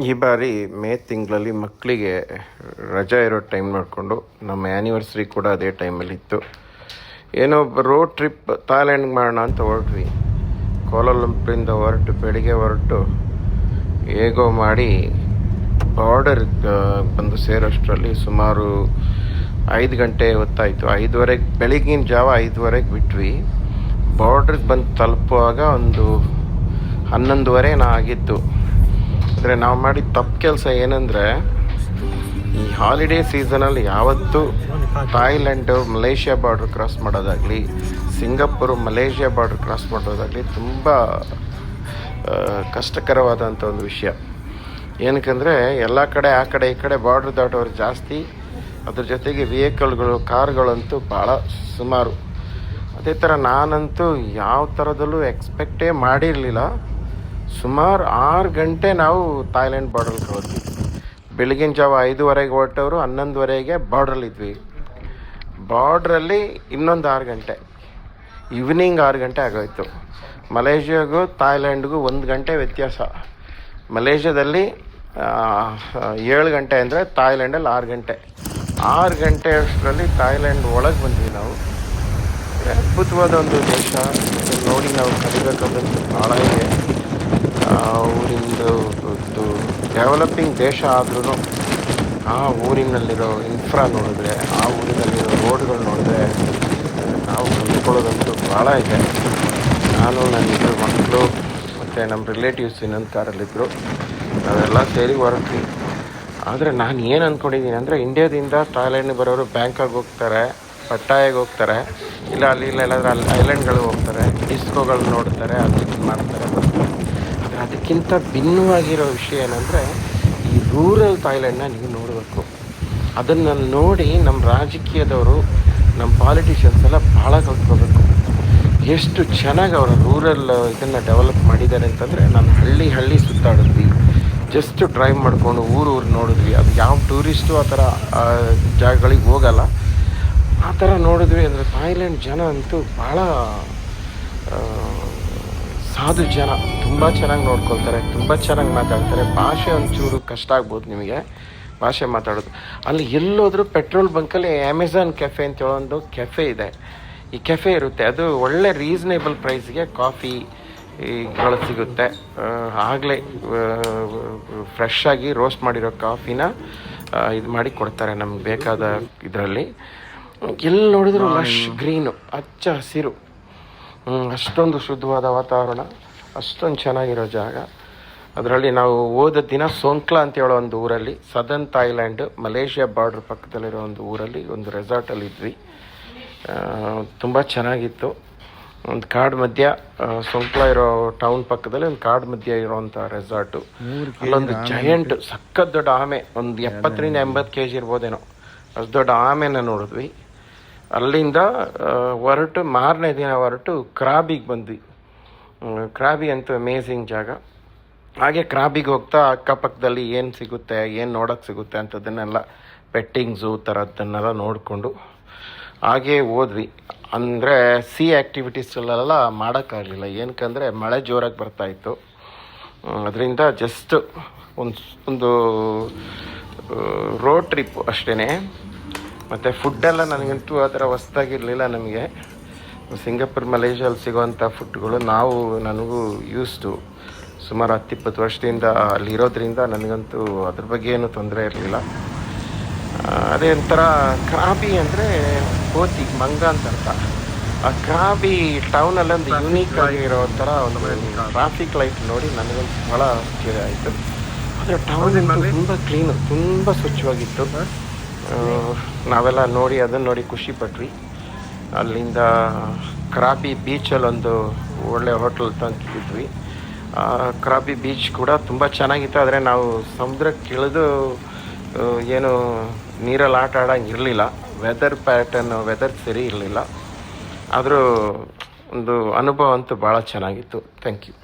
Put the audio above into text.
ಈ ಬಾರಿ ಮೇ ತಿಂಗಳಲ್ಲಿ ಮಕ್ಕಳಿಗೆ ರಜೆ ಇರೋ ಟೈಮ್ ನೋಡಿಕೊಂಡು ನಮ್ಮ ಆ್ಯನಿವರ್ಸರಿ ಕೂಡ ಅದೇ ಟೈಮಲ್ಲಿತ್ತು. ಏನೋ ರೋಡ್ ಟ್ರಿಪ್ ಥಾಯ್ಲ್ಯಾಂಡ್ಗೆ ಮಾಡೋಣ ಅಂತ ಹೊರಟ್ವಿ. ಕೋಲಾಲಂಪುರಿಂದ ಬೆಳಿಗ್ಗೆ ಹೊರಟು ಹೇಗೋ ಮಾಡಿ ಬಾರ್ಡರ್ ಬಂದು ಸೇರೋಷ್ಟರಲ್ಲಿ ಸುಮಾರು 5 ಗಂಟೆ ಹೊತ್ತಾಯಿತು. 5:30 ಬೆಳಗಿನ ಜಾವ 5:30 ಬಿಟ್ವಿ. ಬಾರ್ಡ್ರಿಗೆ ಬಂದು ತಲುಪುವಾಗ ಒಂದು 11:30 ಆಗಿತ್ತು. ಅಂದರೆ ನಾವು ಮಾಡಿದ ತಪ್ಪು ಕೆಲಸ ಏನಂದರೆ, ಈ ಹಾಲಿಡೇ ಸೀಸನಲ್ಲಿ ಯಾವತ್ತೂ ಥಾಯ್ಲ್ಯಾಂಡು ಮಲೇಷ್ಯಾ ಬಾರ್ಡ್ರ್ ಕ್ರಾಸ್ ಮಾಡೋದಾಗಲಿ, ಸಿಂಗಾಪುರ್ ಮಲೇಷ್ಯಾ ಬಾರ್ಡ್ರ್ ಕ್ರಾಸ್ ಮಾಡೋದಾಗಲಿ ತುಂಬ ಕಷ್ಟಕರವಾದಂಥ ಒಂದು ವಿಷಯ. ಏನಕ್ಕಂದರೆ ಎಲ್ಲ ಕಡೆ ಆ ಕಡೆ ಈ ಕಡೆ ಬಾರ್ಡ್ರ್ ದಾಟೋರು ಜಾಸ್ತಿ, ಅದ್ರ ಜೊತೆಗೆ ವೆಹಿಕಲ್ಗಳು ಕಾರ್ಗಳಂತೂ ಭಾಳ ಸುಮಾರು. ಅದೇ ಥರ ನಾನಂತೂ ಯಾವ ಥರದಲ್ಲೂ ಎಕ್ಸ್ಪೆಕ್ಟೇ ಮಾಡಿರಲಿಲ್ಲ. ಸುಮಾರು 6 ಗಂಟೆ ನಾವು ಥಾಯ್ಲ್ಯಾಂಡ್ ಬಾರ್ಡ್ರಲ್ಲಿ ಹೋದ್ವಿ. ಬೆಳಗಿನ ಜಾವ 5:30 ಹೊರಟವರು 11:30 ಬಾರ್ಡ್ರಲ್ಲಿದ್ವಿ. ಬಾರ್ಡ್ರಲ್ಲಿ ಇನ್ನೊಂದು 6 ಗಂಟೆ, ಈವ್ನಿಂಗ್ 6 ಗಂಟೆ ಆಗೋಯ್ತು. ಮಲೇಷ್ಯಾಗೂ ಥಾಯ್ಲ್ಯಾಂಡ್ಗೂ 1 ಗಂಟೆ ವ್ಯತ್ಯಾಸ. ಮಲೇಷ್ಯಾದಲ್ಲಿ 7 ಗಂಟೆ ಅಂದರೆ ಥಾಯ್ಲ್ಯಾಂಡಲ್ಲಿ 6 ಗಂಟೆ. 6 ಗಂಟೆ ಅಷ್ಟರಲ್ಲಿ ಥಾಯ್ಲ್ಯಾಂಡ್ ಒಳಗೆ ಬಂದ್ವಿ ನಾವು. ಅದ್ಭುತವಾದ ಒಂದು ದೇಶ ನೋಡಿ ನಾವು ಕಲಿಬೇಕಾದಂಥ ಭಾಳ ಇದೆ. ಊರಿಂದ ಡೆವಲಪಿಂಗ್ ದೇಶ ಆದ್ರೂ ಆ ಊರಿನಲ್ಲಿರೋ ಇನ್ಫ್ರಾ ನೋಡಿದ್ರೆ, ಆ ಊರಿನಲ್ಲಿರೋ ರೋಡ್ಗಳು ನೋಡಿದ್ರೆ ನಾವು ಕಲ್ತ್ಕೊಳ್ಳೋದಂತೂ ಭಾಳ ಇದೆ. ನಾನು ನನ್ನ ಮಕ್ಕಳು ಮತ್ತು ನಮ್ಮ ರಿಲೇಟಿವ್ಸ್ ಇನ್ನೊಂದು ಕಾರಲ್ಲಿದ್ದರು, ನಾವೆಲ್ಲ ಸೇರಿ ಹೊರಟ್ವಿ. ಆದರೆ ನಾನು ಏನು ಅಂದ್ಕೊಂಡಿದ್ದೀನಿ ಅಂದರೆ, ಇಂಡಿಯಾದಿಂದ ಥಾಯ್ಲ್ಯಾಂಡ್ಗೆ ಬರೋರು ಬ್ಯಾಂಕಾಗಿ ಹೋಗ್ತಾರೆ, ಪಟ್ಟಾಯಾಗೆ ಹೋಗ್ತಾರೆ, ಇಲ್ಲ ಅಲ್ಲಿ ಎಲ್ಲಾದ್ರೂ ಐಲ್ಯಾಂಡ್ಗಳಿಗೆ ಹೋಗ್ತಾರೆ, ಡಿಸ್ಕೋಗಳು ನೋಡ್ತಾರೆ, ಅದು ಮಾಡ್ತಾರೆ, ಬರ್ತಾರೆ. ಆದರೆ ಅದಕ್ಕಿಂತ ಭಿನ್ನವಾಗಿರೋ ವಿಷಯ ಏನಂದರೆ, ಈ ರೂರಲ್ ಥಾಯ್ಲ್ಯಾಂಡ್ನ ನೀವು ನೋಡಬೇಕು. ಅದನ್ನು ನೋಡಿ ನಮ್ಮ ರಾಜಕೀಯದವರು, ನಮ್ಮ ಪಾಲಿಟಿಷಿಯನ್ಸ್ ಎಲ್ಲ ಭಾಳ ಕಲ್ತ್ಕೋಬೇಕು. ಎಷ್ಟು ಚೆನ್ನಾಗಿ ಅವರು ರೂರಲ್ ಇದನ್ನು ಡೆವಲಪ್ ಮಾಡಿದ್ದಾರೆ ಅಂತಂದರೆ, ನಾನು ಹಳ್ಳಿ ಸುತ್ತಾಡಿದ್ವಿ, ಜಸ್ಟ್ ಡ್ರೈವ್ ಮಾಡಿಕೊಂಡು ಊರು ನೋಡಿದ್ವಿ. ಅದು ಯಾವ ಟೂರಿಸ್ಟು ಆ ಥರ ಜಾಗಗಳಿಗೆ ಹೋಗಲ್ಲ, ಆ ಥರ ನೋಡಿದ್ವಿ. ಅಂದರೆ ಥಾಯ್ಲ್ಯಾಂಡ್ ಜನ ಅಂತೂ ಭಾಳ ಸಾಧು ಜನ, ತುಂಬ ಚೆನ್ನಾಗಿ ನೋಡ್ಕೊಳ್ತಾರೆ, ತುಂಬ ಚೆನ್ನಾಗಿ ಮಾತಾಡ್ತಾರೆ. ಭಾಷೆ ಒಂಚೂರು ಕಷ್ಟ ಆಗ್ಬೋದು ನಿಮಗೆ ಭಾಷೆ ಮಾತಾಡೋದು. ಅಲ್ಲಿ ಎಲ್ಲೋದ್ರೂ ಪೆಟ್ರೋಲ್ ಬಂಕಲ್ಲಿ ಅಮೆಝಾನ್ ಕೆಫೆ ಅಂತೇಳೋ ಒಂದು ಕೆಫೆ ಇದೆ. ಈ ಕೆಫೆ ಇರುತ್ತೆ, ಅದು ಒಳ್ಳೆ ರೀಸನೇಬಲ್ ಪ್ರೈಸ್ಗೆ ಕಾಫಿಗಳು ಸಿಗುತ್ತೆ. ಆಗಲೇ ಫ್ರೆಶ್ ಆಗಿ ರೋಸ್ಟ್ ಮಾಡಿರೋ ಕಾಫಿನ ಇದು ಮಾಡಿ ಕೊಡ್ತಾರೆ ನಮ್ಗೆ ಬೇಕಾದ ಇದರಲ್ಲಿ. ಎಲ್ಲಿ ನೋಡಿದ್ರು ಲಶ್ ಗ್ರೀನು, ಹಚ್ಚ ಹಸಿರು, ಅಷ್ಟೊಂದು ಶುದ್ಧವಾದ ವಾತಾವರಣ, ಅಷ್ಟೊಂದು ಚೆನ್ನಾಗಿರೋ ಜಾಗ. ಅದರಲ್ಲಿ ನಾವು ಹೋದ ದಿನ ಸೋಂಕ್ಲಾ ಅಂತ ಹೇಳೋ ಒಂದು ಊರಲ್ಲಿ, ಸದರ್ನ್ ಥಾಯ್ಲ್ಯಾಂಡ್ ಮಲೇಷ್ಯಾ ಬಾರ್ಡ್ರ್ ಪಕ್ಕದಲ್ಲಿರೋ ಒಂದು ಊರಲ್ಲಿ ಒಂದು ರೆಸಾರ್ಟಲ್ಲಿ ಇದ್ವಿ. ತುಂಬ ಚೆನ್ನಾಗಿತ್ತು. ಒಂದು ಕಾಡು ಮಧ್ಯ, ಸೋಂಕ್ಲಾ ಇರೋ ಟೌನ್ ಪಕ್ಕದಲ್ಲಿ ಒಂದು ಕಾಡು ಮಧ್ಯ ಇರೋವಂಥ ರೆಸಾರ್ಟು. ಅಲ್ಲೊಂದು ಜಯಂಟ್ ಸಖತ್ ದೊಡ್ಡ ಆಮೆ, ಒಂದು 70-80 kg ಇರ್ಬೋದೇನೋ, ಅಷ್ಟು ದೊಡ್ಡ ಆಮೆನ ನೋಡಿದ್ವಿ. ಅಲ್ಲಿಂದ ಹೊರಟು ಮಾರನೇ ದಿನ ಹೊರಟು ಕ್ರಾಬಿಗೆ ಬಂದ್ವಿ. ಕ್ರಾಬಿ ಅಂತೂ ಅಮೇಝಿಂಗ್ ಜಾಗ. ಹಾಗೆ ಕ್ರಾಬಿಗೆ ಹೋಗ್ತಾ ಅಕ್ಕಪಕ್ಕದಲ್ಲಿ ಏನು ಸಿಗುತ್ತೆ, ಏನು ನೋಡೋಕ್ಕೆ ಸಿಗುತ್ತೆ ಅಂಥದ್ದನ್ನೆಲ್ಲ, ಪೆಟ್ಟಿಂಗ್ ಝೂ ಥರದ್ದನ್ನೆಲ್ಲ ನೋಡಿಕೊಂಡು ಹಾಗೇ ಹೋದ್ವಿ. ಅಂದರೆ ಆ್ಯಕ್ಟಿವಿಟೀಸಲ್ಲೆಲ್ಲ ಮಾಡೋಕ್ಕಾಗಲಿಲ್ಲ, ಏನಕ್ಕಂದರೆ ಮಳೆ ಜೋರಾಗಿ ಬರ್ತಾಯಿತ್ತು. ಅದರಿಂದ ಜಸ್ಟ್ ಒಂದು ರೋಡ್ ಟ್ರಿಪ್ ಅಷ್ಟೇ. ಮತ್ತು ಫುಡ್ಡೆಲ್ಲ ನನಗಂತೂ ಆ ಥರ ಹೊಸ್ದಾಗಿರಲಿಲ್ಲ. ನಮಗೆ ಸಿಂಗಾಪುರ್ ಮಲೇಷ್ಯಲ್ಲಿ ಸಿಗೋವಂಥ ಫುಡ್ಗಳು ನನಗೂ ಯೂಸ್ಟು. ಸುಮಾರು 10-20 ವರ್ಷದಿಂದ ಅಲ್ಲಿರೋದ್ರಿಂದ ನನಗಂತೂ ಅದ್ರ ಬಗ್ಗೆ ಏನೂ ತೊಂದರೆ ಇರಲಿಲ್ಲ. ಅದೇ ಒಂಥರ ಕ್ರಾಬಿ ಅಂದರೆ ಕೋತಿ, ಮಂಗ ಅಂತ ಅರ್ಥ. ಆ ಕ್ರಾಬಿ ಟೌನಲ್ಲೊಂದು ಯುನೀಕ್ ಆಗಿರೋ ಥರ ಒಂದು ಟ್ರಾಫಿಕ್ ಲೈಟ್ ನೋಡಿ ನನಗಂತೂ ಭಾಳ ಆಶ್ಚರ್ಯ ಆಯಿತು. ಆದರೆ ಟೌನ್ ತುಂಬ ಕ್ಲೀನು, ತುಂಬ ಸ್ವಚ್ಛವಾಗಿತ್ತು. ನಾವೆಲ್ಲ ನೋಡಿ ಅದನ್ನು ನೋಡಿ ಖುಷಿಪಟ್ವಿ. ಅಲ್ಲಿಂದ ಕ್ರಾಬಿ ಬೀಚಲ್ಲೊಂದು ಒಳ್ಳೆ ಹೋಟೆಲ್ ತಂದಿದ್ವಿ. ಕ್ರಾಬಿ ಬೀಚ್ ಕೂಡ ತುಂಬ ಚೆನ್ನಾಗಿತ್ತು. ಆದರೆ ನಾವು ಸಮುದ್ರಕ್ಕೆ ಇಳಿದು ಏನು ನೀರಲ್ಲಿ ಆಟ ಆಡೋಂಗೆ ಇರಲಿಲ್ಲ. ವೆದರ್ ಸರಿ ಇರಲಿಲ್ಲ. ಆದರೂ ಒಂದು ಅನುಭವ ಅಂತೂ ಭಾಳ ಚೆನ್ನಾಗಿತ್ತು. Thank you.